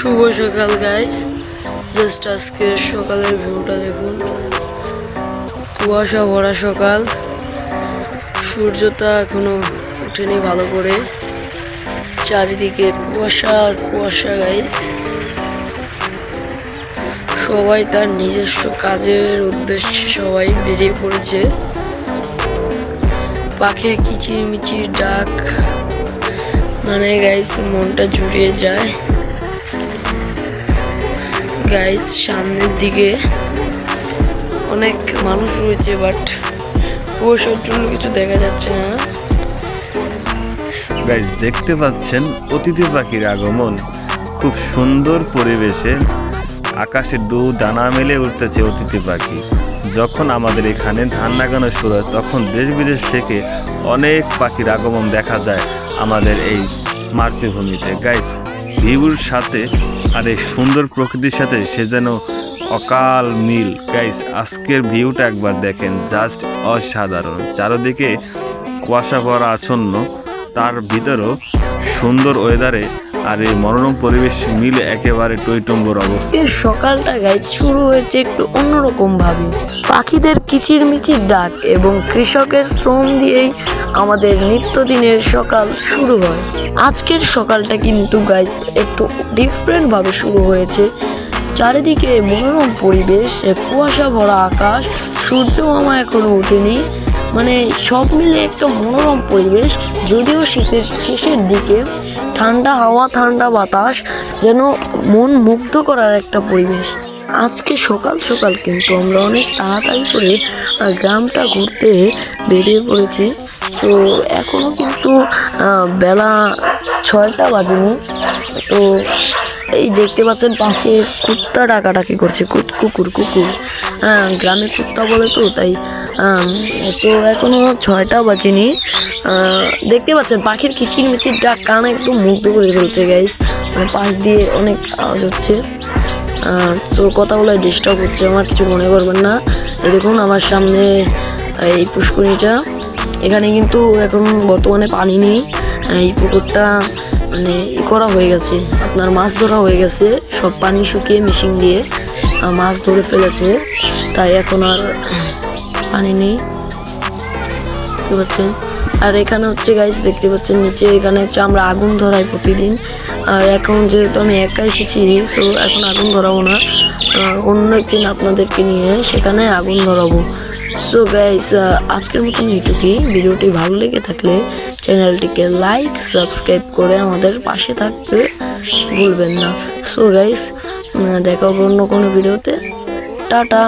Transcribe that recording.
শুভ সকাল guys, just আজকের সকালের ভিউটা দেখুন। কুয়াশা ভরা সকাল, সূর্যটা এখনো ওঠেনি ভালো করে, চারিদিকে কুয়াশা আর কুয়াশা গাইস। সবাই তার নিজস্ব কাজের উদ্দেশ্যে সবাই বেরিয়ে পড়েছে। পাখির কিচিরমিচির ডাক মানে গাইস মনটা জুড়িয়ে যায়। গাইস সামনের দিকে অনেক মানুষ রয়েছে, বাট কুয়াশার জন্য কিছু দেখা যাচ্ছে না। গাইস দেখতে পাচ্ছেন অতিথি পাখির আগমন, খুব সুন্দর পরিবেশে আকাশে ডানা মেলে উঠতেছে অতিথি পাখি। যখন আমাদের এখানে ধান লাগানো শুরু হয় তখন দেশ বিদেশ থেকে অনেক পাখির আগমন দেখা যায় আমাদের এই মাতৃভূমিতে। গাইস ভিউর সাথে আর এই সুন্দর প্রকৃতির সাথে সে যেন অকাল মিল। গাইস আজকের ভিউটা একবার দেখেন, জাস্ট অসাধারণ। চারদিকে কুয়াশা ভরা আচ্ছন্ন, তার ভিতরেও সুন্দর ওয়েদারে আর এই মনোরম পরিবেশ মিলে একেবারে টইটম্বর অবস্থা। সকালটা গাইস শুরু হয়েছে একটু অন্যরকম ভাবে। পাখিদের কিচিরমিচির ডাক এবং কৃষকের শ্রম দিয়েই আমাদের নিত্যদিনের সকাল শুরু হয়। আজকের সকালটা কিন্তু গাইস একটু ডিফারেন্ট ভাবে শুরু হয়েছে। চারিদিকে মনোরম পরিবেশ, কুয়াশা ভরা আকাশ, সূর্য মামা এখনো ওঠেনি, মানে সব মিলে একটা মনোরম পরিবেশ। যদিও শীতের শেষের দিকে ঠান্ডা হাওয়া, ঠান্ডা বাতাস, যেন মন মুগ্ধ করার একটা পরিবেশ। আজকে সকাল সকাল কিন্তু আমরা অনেক তাড়াতাড়ি করে গ্রামটা ঘুরতে বেরিয়ে পড়েছি। তো এখনও কিন্তু বেলা 6টা বাজেনি। তো এই দেখতে পাচ্ছেন পাশে কুত্তা ডাকাডাকি করছে, কুকুর গ্রামে কুত্তা বলে তো তাই। তো এখনো 6টা বাজেনি। দেখতে পাচ্ছেন পাখির কিচিরমিচির ডাক কান একদম মুগ্ধ করে ফেলছে গাইস। মানে পাশ দিয়ে অনেক আওয়াজ হচ্ছে, তো কথা বলে ডিস্টার্ব হচ্ছে, আমার কিছু মনে করবেন না। এই দেখুন আমার সামনে এই পুষ্করিণীটা, এখানে কিন্তু এখন বর্তমানে পানি নেই। এই পুকুরটা মানে করা হয়ে গেছে, আপনার মাছ ধরা হয়ে গেছে, সব পানি শুকিয়ে মেশিন দিয়ে মাছ ধরে ফেলেছে, তাই এখন আর পানি নেই, দেখতে পাচ্ছেন। আর এখানে হচ্ছে গাইস দেখতে পাচ্ছেন নিচে, এখানে হচ্ছে আমরা আগুন ধরাই প্রতিদিন। আর এখন যেহেতু আমি একা এসেছি, সো এখন আগুন ধরাবো না, অন্য একদিন আপনাদেরকে নিয়ে সেখানে আগুন ধরাবো। সো গাইস আজকের মতন এইটুকুই। ভিডিওটি ভালো লেগে থাকলে চ্যানেলটিকে লাইক সাবস্ক্রাইব করে আমাদের পাশে থাকতে ভুলবেন না। সো গাইস দেখা হবে অন্য কোনো ভিডিওতে। টাটা।